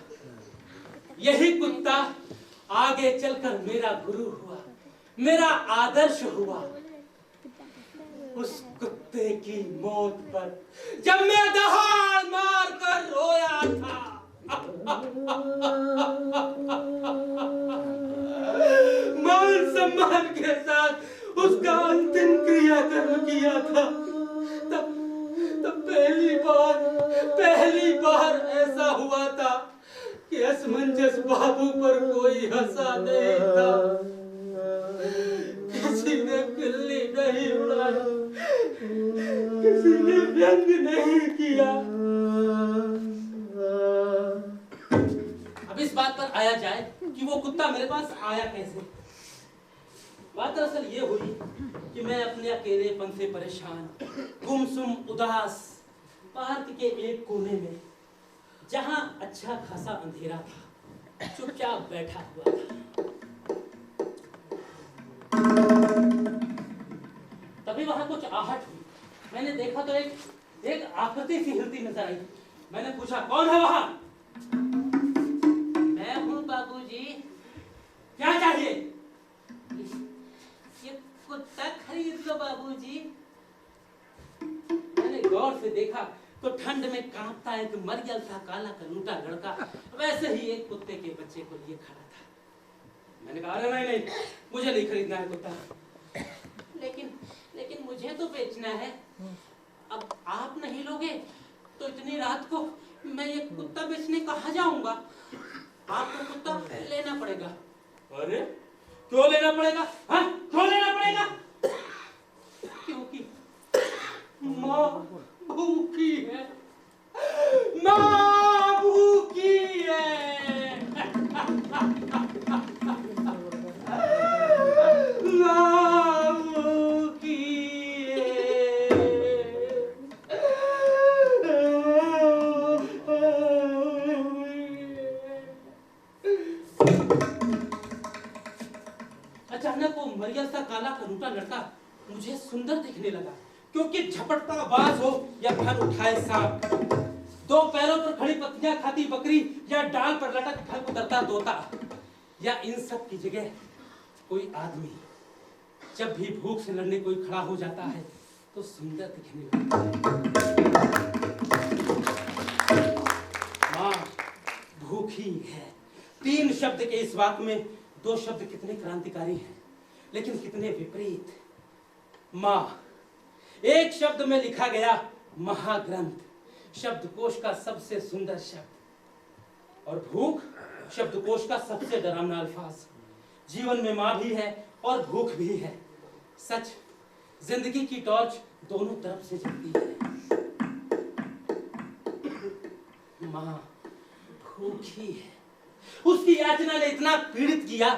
यही कुत्ता आगे चलकर मेरा गुरु हुआ, मेरा आदर्श हुआ। उस कुत्ते की मौत पर जब मैं दहाड़ मार कर रोया था, मान सम्मान के साथ उसका अंतिम क्रियाकर्म किया था, तब पहली बार ऐसा हुआ था कि असमंजस बाबू पर कोई हंसा नहीं था, किसी ने खिल्ली नहीं उड़ाई, किसी ने व्यंग नहीं किया। अब इस बात पर आया जाए कि वो कुत्ता मेरे पास आया कैसे। बात दरअसल ये हुई कि मैं अपने अकेलेपन से परेशान, गुमसुम, उदास पार्क के एक कोने में जहां अच्छा खासा अंधेरा था, चुपचाप बैठा हुआ था। तभी वहां कुछ आहट हुई। मैंने देखा तो एक आकृति सी हिलती नजर आई। मैंने पूछा, कौन है वहां? मैं हूं बाबूजी। क्या चाहिए? ये कुत्ता खरीद लो बाबूजी। मैंने गौर से देखा तो ठंड में कांपता एक मरियल सा काला कलूटा लड़का वैसे ही एक कुत्ते के बच्चे को लिए खड़ा था। मैंने कहा, अरे नहीं, मुझे नहीं खरीदना है कुत्ता। लेकिन मुझे तो बेचना है। अब आप नहीं लोगे तो इतनी रात को मैं ये कुत्ता बेचने कहाँ जाऊंगा? आपको कुत्ता लेना पड़ेगा। अरे क्यों लेना पड़ेगा? हाँ, क्यों लेना पड़ेगा? क्योंकि माँ भूखी है। माँ भूखी है। माँ भूखी है। अचानक वो मरियल सा काला कलूटा लड़का मुझे सुंदर दिखने लगा, क्योंकि झपटता बाज हो या फर उठाए सांप, दो पैरों पर खड़ी पत्तियां खाती बकरी या डाल पर लटक फल उतरता तोता, या इन सब की जगह कोई आदमी जब भी भूख से लड़ने कोई खड़ा हो जाता है तो सुंदर दिखने लगता है। माँ भूखी है। 3 शब्द के इस वाक्य में 2 शब्द कितने क्रांतिकारी हैं, लेकिन कितने विपरीत। माँ एक शब्द में लिखा गया महाग्रंथ, शब्दकोश का सबसे सुंदर शब्द, और भूख शब्दकोश का सबसे डरावना अल्फाज। जीवन में माँ भी है और भूख भी है। सच, जिंदगी की टॉर्च दोनों तरफ से जलती है। माँ भूखी है। उसकी याचना ने इतना पीड़ित किया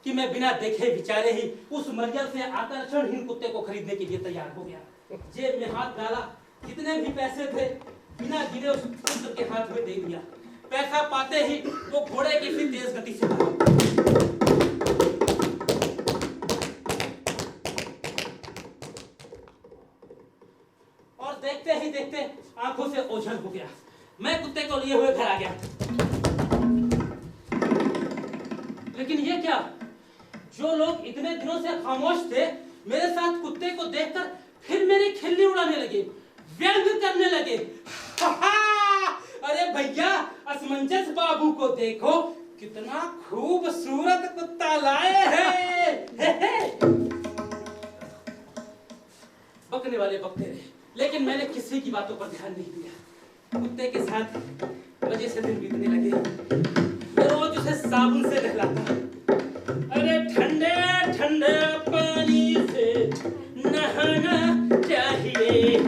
कि मैं बिना देखे विचारे ही उस मरियल से आकर्षणहीन कुत्ते को खरीदने के लिए तैयार हो गया। जेब में हाथ डाला, जितने भी पैसे थे बिना गिने उस पुत्र के हाथ में दे दिया। पैसा पाते ही वो घोड़े की सी तेज गति से भागा। और देखते ही देखते आंखों से ओझल हो गया। मैं कुत्ते को लिए हुए घर आ गया। लेकिन ये क्या, जो लोग इतने दिनों से खामोश थे, मेरे साथ कुत्ते को देखकर फिर मेरी खिल्ली उड़ाने लगे, व्यंग करने लगे। अरे भैया, असमंजस बाबू को देखो, कितना खूबसूरत कुत्ता लाए हैं। बकने वाले बकते रहे, लेकिन मैंने किसी की बातों पर ध्यान नहीं दिया। कुत्ते के साथ मजे से दिन बीतने लगे। मैं रोज उसे साबुन से नहलाता। अरे ठंडे ठंडे पानी से नहाना चाहिए,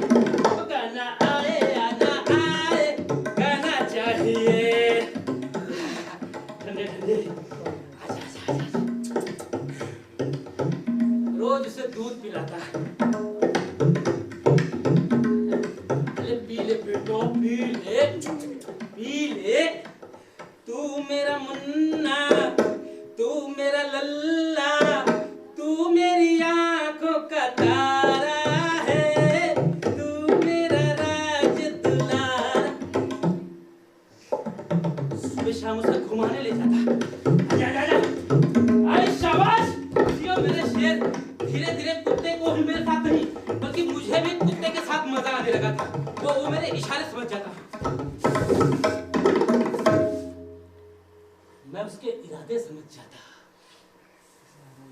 गाना आए या ना आए, गाना चाहिए। ठंडे ठंडे आजा। रोज उसे दूध पिलाता। पी ले, तू मेरा मुन्ना, तू मेरा लल्ला, तू मेरी आंखों का तारा है, तू मेरा राज दुलारा। सुबह शाम उसे घुमाने ले जाता। आजा। अरे शाबाश, जियो मेरे शेर। धीरे धीरे कुत्ते को भी मेरे साथ नहीं, बल्कि मुझे भी कुत्ते के साथ मजा आने लगा था। वो मेरे इशारे समझ जाता। मैं उसके इरादे समझ जाता।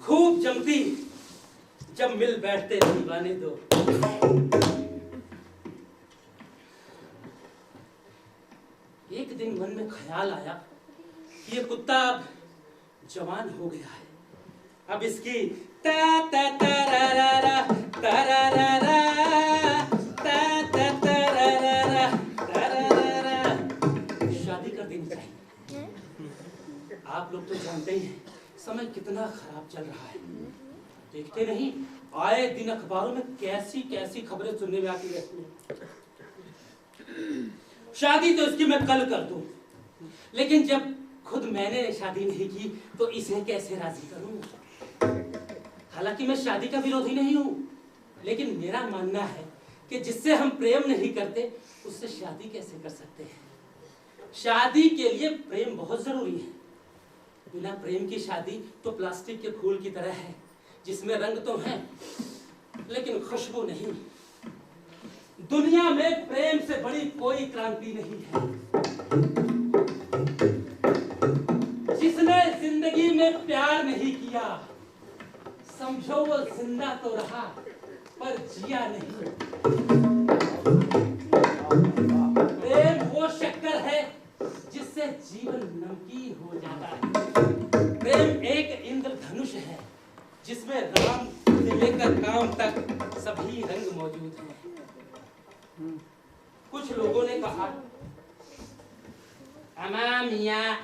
खूब जमती जब मिल बैठते दीवाने दो। एक दिन मन में ख्याल आया कि ये कुत्ता अब जवान हो गया है, अब इसकी ता ता ता रा रा रा ता रा रा रा ता ता ता रा रा रा ता रा रा रा शादी कर देनी चाहिए। आप लोग तो जानते ही हैं समय कितना खराब चल रहा है। देखते नहीं, आए दिन अखबारों में कैसी कैसी खबरें सुनने में आती रहती हैं। शादी तो इसकी मैं कल कर दूं, लेकिन जब खुद मैंने शादी नहीं की तो इसे कैसे राजी करूं? हालांकि मैं शादी का विरोधी नहीं हूं, लेकिन मेरा मानना है कि जिससे हम प्रेम नहीं करते उससे शादी कैसे कर सकते हैं? शादी के लिए प्रेम बहुत जरूरी है। बिना प्रेम की शादी तो प्लास्टिक के फूल की तरह है, जिसमें रंग तो है लेकिन खुशबू नहीं। दुनिया में प्रेम से बड़ी कोई क्रांति नहीं है। जिसने जिंदगी में प्यार नहीं किया, समझो वो जिंदा तो रहा पर जिया नहीं। प्रेम वो शक्कर है जिससे जीवन नमकीन हो जाता है। प्रेम एक इंद्रधनुष है जिसमें राम से लेकर काम तक सभी रंग मौजूद हैं। कुछ लोगों ने कहा, अम्मा मियाँ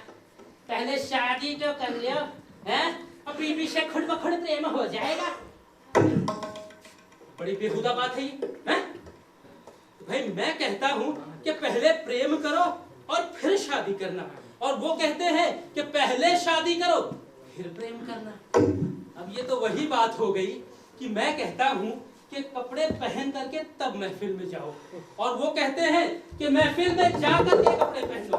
पहले शादी तो कर लियो, हैं? और बीवी से खुद ब खुद प्रेम हो जाएगा। बड़ी बेहुदा बात है ये, हैं? भाई मैं कहता हूं कि पहले प्रेम करो और फिर शादी करना, और वो कहते हैं कि पहले शादी करो फिर प्रेम करना। अब ये तो वही बात हो गई कि मैं कहता हूं कि कपड़े पहन करके तब महफिल में जाओ, और वो कहते हैं कि महफिल में जा करके कपड़े पहन लो।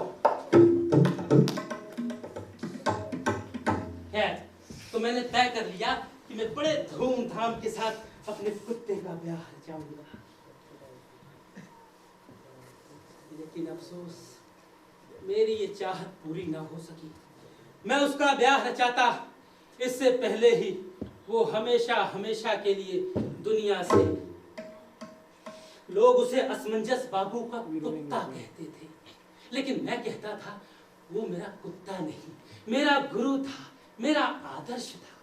खैर, तो मैंने तय कर लिया कि मैं बड़े धूमधाम के साथ अपने कुत्ते का ब्याह रचाऊंगा। लेकिन अफसोस मेरी ये चाहत पूरी ना हो सकी। मैं उसका ब्याह रचाता इससे पहले ही वो हमेशा हमेशा के लिए दुनिया से, लोग उसे असमंजस बाबू का कुत्ता कहते थे, लेकिन मैं कहता था वो मेरा कुत्ता नहीं, मेरा गुरु था, मेरा आदर्श था।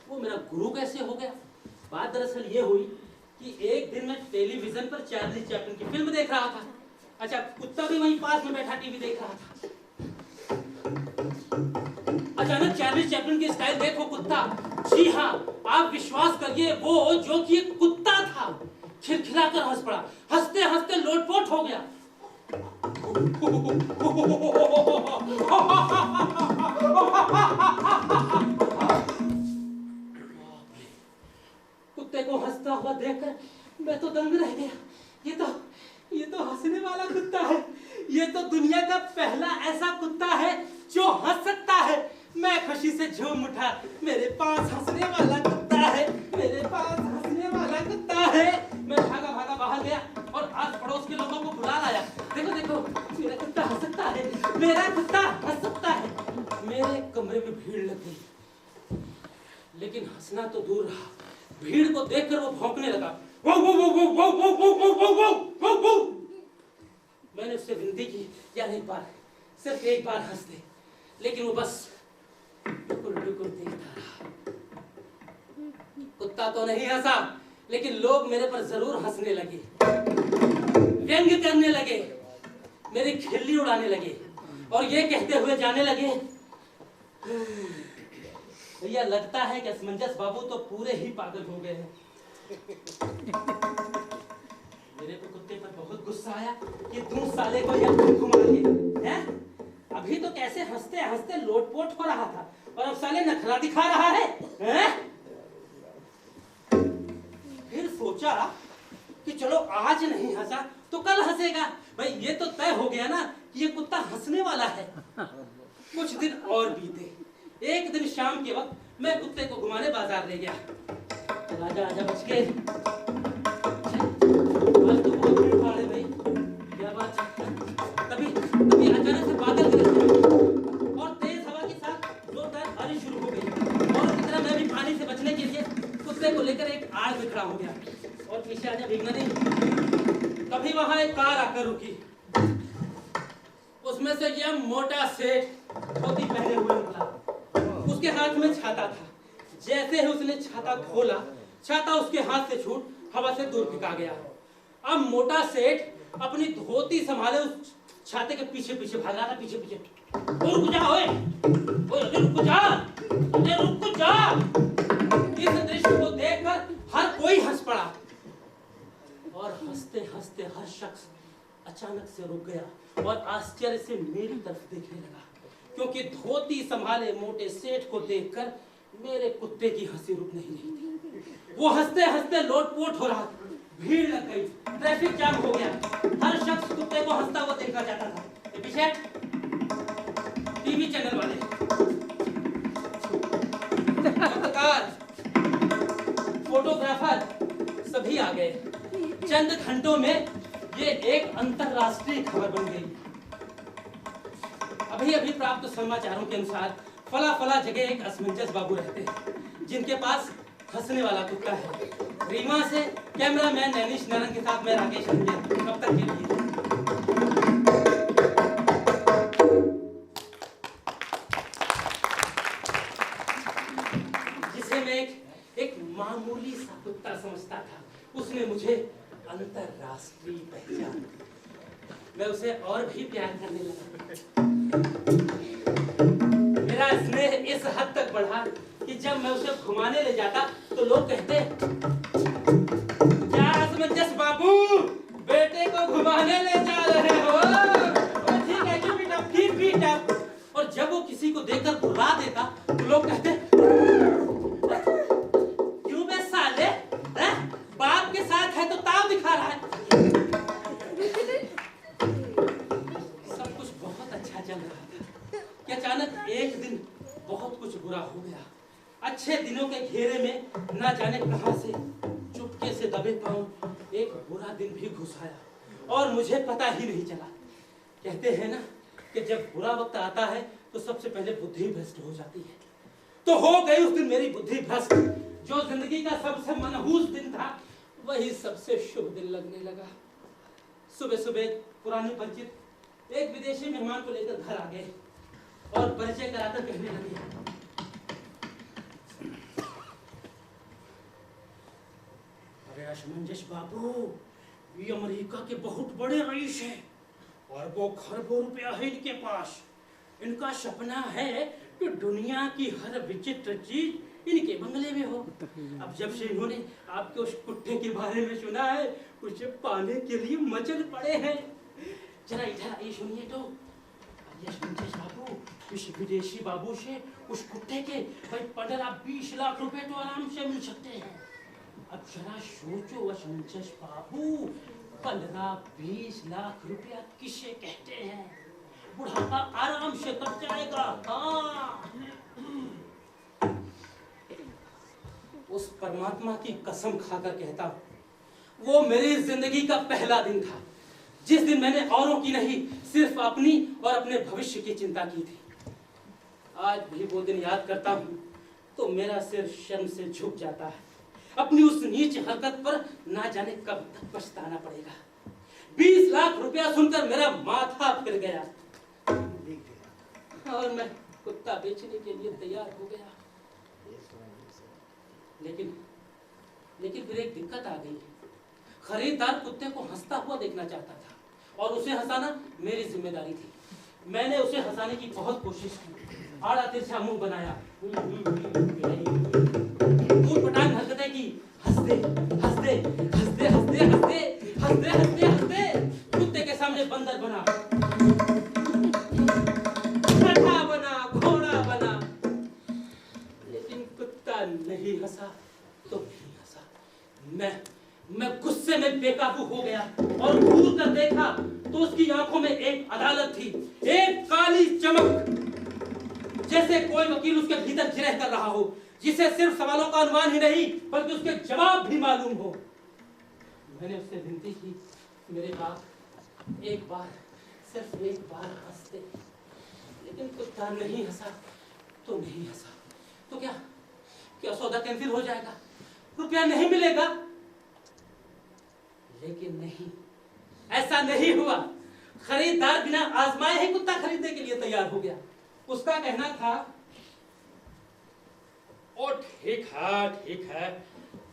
वो मेरा गुरु कैसे हो गया? बात दरअसल ये हुई कि एक दिन मैं टेलीविजन पर चार्ली चैपलिन की फिल्म देख रहा था। अच्छा, कुत्ता भी वहीं पास में बैठा टीवी देख रहा था। अचानक चार्ली चैपलिन की स्टाइल देखो कुत्ता, जी हाँ, आप विश्वास करिए वो जो कि एक कुत्ता था खिलखिलाकर हंस पड़ा, हंसते हंसते लोटपोट हो गया। कुत्ते को हंसता हुआ देखकर मैं तो दंग रह गया। ये तो हंसने वाला कुत्ता है। ये तो दुनिया का पहला ऐसा कुत्ता है जो हंस सकता है। मैं खुशी से झूम उठा, मेरे पास हंसने वाला कुत्ता है, मेरे पास हंसने वाला कुत्ता है। मैं भागा भागा बाहर गया और आस पड़ोस के लोगों को बुला लाया। देखो देखो, मेरा कुत्ता हंस सकता है, मेरा कुत्ता हंस सकता है। मेरे कमरे में भीड़ लग गई, लेकिन हंसना तो दूर रहा, भीड़ को देखकर वो भौंकने लगा। वो वो वो वो वो वो वो वो वो वो वो वो। मैंने उससे विनती की, यार एक बार, सिर्फ एक बार हंस दे, लेकिन वो बस टुकुर टुकुर देखता रहा। कुत्ता तो नहीं हंसा, लेकिन लोग मेरे पर जरूर हंसने लगे, व्यंग करने लगे, मेरी खिल्ली उड़ाने लगे और ये कहते हुए जाने लगे, भैया लगता है कि असमंजस बाबू तो पूरे ही पागल हो गए हैं। मेरे को कुत्ते पर बहुत गुस्सा आया कि तुम साले को यहाँ घुमा के, हैं? अभी तो कैसे हंसते हंसते लोटपोट हो रहा था और अब साले नखरा दिखा रहा है, हैं? फिर सोचा कि चलो आज नहीं हंसा तो कल हंसेगा। भाई ये तो तय हो गया ना कि ये कुत्ता हंसने वाला है। कुछ दिन और बीते। एक दिन शाम के वक्त मैं कुत्ते को घुमाने बाजार ले गया। आजा आजा बच के, आज तो बहुत भीड़ भाड़ है भाई, क्या बात है? तभी अचानक से बादल गिर गए और तेज हवा के साथ जोरदार बारिश शुरू हो गई और उसी तरह मैं भी पानी से बचने के लिए कुत्ते को लेकर एक आड़ में खड़ा हो गया और पीछे आजा भीगना नहीं। तभी वहां एक कार आकर रुकी, उसमें से यह मोटा सेठ धोती पहने हुए निकला, उसके हाथ में छाता था। जैसे ही उसने छाता खोला, छाता उसके हाथ से छूट हवा से दूर फेंका गया। अब मोटा सेठ अपनी धोती संभाले उस छाते के पीछे पीछे भाग रहा था, पीछे पीछे। रुक जा ओए, रुक जा, रुक जा। इस दृश्य को देखकर हर कोई हंस पड़ा और हंसते हंसते हर शख्स अचानक से रुक गया और आश्चर्य से मेरी तरफ देखने लगा, क्योंकि धोती संभाले मोटे सेठ को देखकर मेरे कुत्ते की हंसी रुक नहीं रही थी। वो हंसते हंसते लोटपोट हो रहा था, भीड़ लग गई, ट्रैफिक जाम हो गया, हर शख्स कुत्ते को हंसता हुआ देखना चाहता था। ये पीछे टीवी चैनल वाले, पत्रकार, फोटोग्राफर सभी आ गए। चंद घंटों में ये एक अंतरराष्ट्रीय खबर बन गई। अभी अभी प्राप्त समाचारों के अनुसार फला फला जगह एक असमंजस बाबू रहते हैं, जिनके पास हंसने वाला कुत्ता है। रीवा से कैमरामैन नैनिश नारायण के साथ मैं राकेश रंजन। कब तक के लिए जिसे मैं एक मामूली सा कुत्ता समझता था, उसने मुझे अंतरराष्ट्रीय पहचान दी। मैं उसे और भी प्यार करने लगा। मेरा स्नेह इस हद तक बढ़ा कि जब मैं उसे घुमाने ले जाता तो लोग कहते, क्या असमंजस बाबू, बेटे को घुमाने ले जा रहे हो? ठीक है, keep it up। और जब वो किसी को देखकर बुला देता तो लोग कहते, क्यों बे साले, बाप के साथ है तो ताव दिखा रहा है। सब कुछ बहुत अच्छा चल रहा था कि अचानक एक दिन बहुत कुछ बुरा हो गया। अच्छे दिनों के घेरे में ना जाने कहां से चुपके से दबे पांव एक बुरा दिन भी घुस आया और मुझे पता ही नहीं चला। कहते हैं ना कि जब बुरा वक्त आता है तो सबसे पहले बुद्धि भ्रष्ट हो जाती है। तो हो गई उस दिन मेरी बुद्धि भ्रष्ट। जो जिंदगी का सबसे मनहूस दिन था वही सबसे शुभ दिन लगने लगा। सुबह सुबह पुराने परिचित एक विदेशी मेहमान को लेकर घर आ गए और परिचय कराकर कहने लगे, अरे असमंजस बाबू, ये अमेरिका के बहुत बड़े रईस हैं और वो खरबों रुपया है इनके पास। इनका सपना है कि दुनिया की हर विचित्र चीज इनके बंगले में हो। अब जब से इन्होंने आपके उस कुत्ते के बारे में सुना है, उसे पाने के लिए मचल पड़े हैं। जरा इधर आइए, सुनिए तो। असमंजस बाबू, इस विदेशी बाबू से उस कुत्ते के भाई 15-20 लाख रुपए तो आराम से मिल सकते हैं। अब जरा सोचो असमंजस बाबू, 15-20 लाख रुपया किसे कहते हैं? बुढ़ापा आराम से कट जाएगा। हाँ, उस परमात्मा की कसम खाकर कहता हूं, वो मेरी जिंदगी का पहला दिन था जिस दिन मैंने औरों की नहीं, सिर्फ अपनी और अपने भविष्य की चिंता की थी। आज भी वो दिन याद करता हूं तो मेरा सिर शर्म से झुक जाता है। अपनी उस नीच हरकत पर ना जाने कब तक पछताना पड़ेगा। 20 लाख रुपया सुनकर मेरा माथा फिर गया और मैं कुत्ता बेचने के लिए तैयार हो गया। लेकिन फिर एक दिक्कत आ गई। खरीदार कुत्ते को हंसता हुआ देखना चाहता था और उसे हंसाना मेरी जिम्मेदारी थी। मैंने उसे हंसाने की बहुत कोशिश की, आड़ा तिरछा मुंह बनाया, ऊटपटांग हरकतें की, हंसते हंसते हंसते हंसते हंसते हंसते हंसते हंसते कुत्ते के सामने बंदर बना, गधा बना, घोड़ा बना, लेकिन कुत्ता नहीं हंसा तो नहीं हंसा। मैं गुस्से में बेकाबू हो गया और घूर कर देखा तो उसकी आंखों में एक अदालत थी, एक काली चमक, जैसे कोई वकील उसके भीतर जिरह कर रहा हो, जिसे सिर्फ सवालों का अनुमान ही नहीं बल्कि उसके जवाब भी मालूम हो। मैंने उससे विनती की, मेरे बाप, एक बार, सिर्फ एक बार हंस दे। लेकिन कुत्ता नहीं हंसा तो नहीं हंसा। तो क्या सौदा कैंसिल हो जाएगा? रुपया नहीं मिलेगा? लेकिन नहीं, ऐसा नहीं हुआ। खरीदार बिना आजमाए ही कुत्ता खरीदने के लिए तैयार हो गया। उसका कहना था, ओ ठीक है,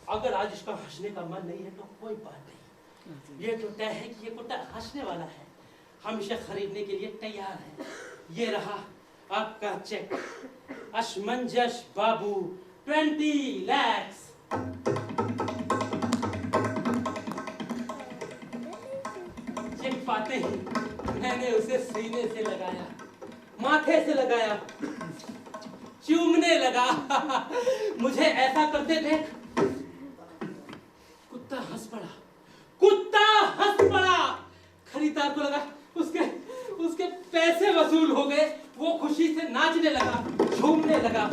अगर आज इसका हंसने का मन नहीं है तो कोई बात नहीं। ये तो तय है कि ये कुत्ता हंसने वाला है, हम इसे खरीदने के लिए तैयार हैं। ये रहा आपका चेक, असमंजस बाबू, 20 लाख। चेक पाते नहीं, मैंने उसे सीने से लगाया, माथे से लगाया, चूमने लगा। मुझे ऐसा करते देख कुत्ता हंस पड़ा, कुत्ता हंस पड़ा। खरीदार को लगा उसके उसके पैसे वसूल हो गए। वो खुशी से नाचने लगा, झूमने लगा।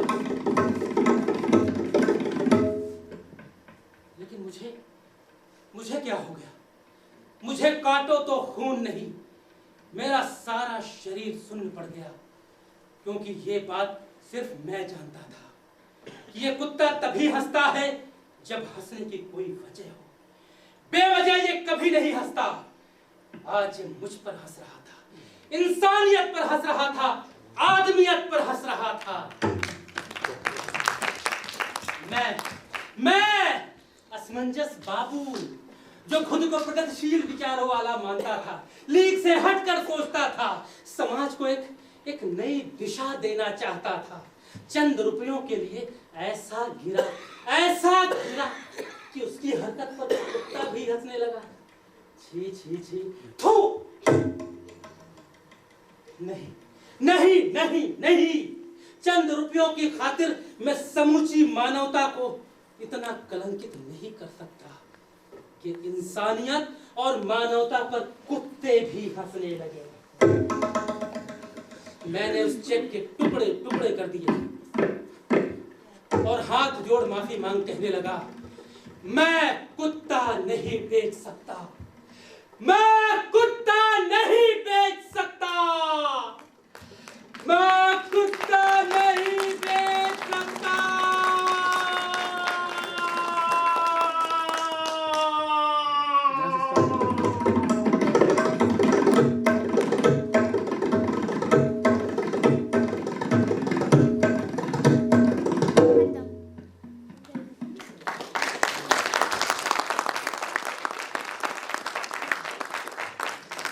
लेकिन मुझे क्या हो गया? मुझे काटो तो खून नहीं, मेरा सारा शरीर सुन्न पड़ गया। क्योंकि ये बात सिर्फ मैं जानता था कि ये कुत्ता तभी हंसता है जब हंसने की कोई वजह हो। बेवजह ये कभी नहीं हंसता। आज ये मुझ पर हंस रहा था, इंसानियत पर हंस रहा था, आदमियत पर हंस रहा था। मैं असमंजस बाबू, जो खुद को प्रगतिशील विचारों वाला मानता था, लीग से हटकर सोचता था, समाज को एक नई दिशा देना चाहता था, चंद रुपयों के लिए ऐसा गिरा कि उसकी हरकत पर कुत्ता भी हंसने लगा। छी छी छी, थू। नहीं, चंद रुपयों की खातिर मैं समूची मानवता को इतना कलंकित नहीं कर सकता कि इंसानियत और मानवता पर कुत्ते भी हंसने लगे। मैंने उस चेक के टुकड़े टुकड़े कर दिए और हाथ जोड़ माफी मांग कहने लगा, मैं कुत्ता नहीं बेच सकता, मैं कुत्ता नहीं बेच सकता, मैं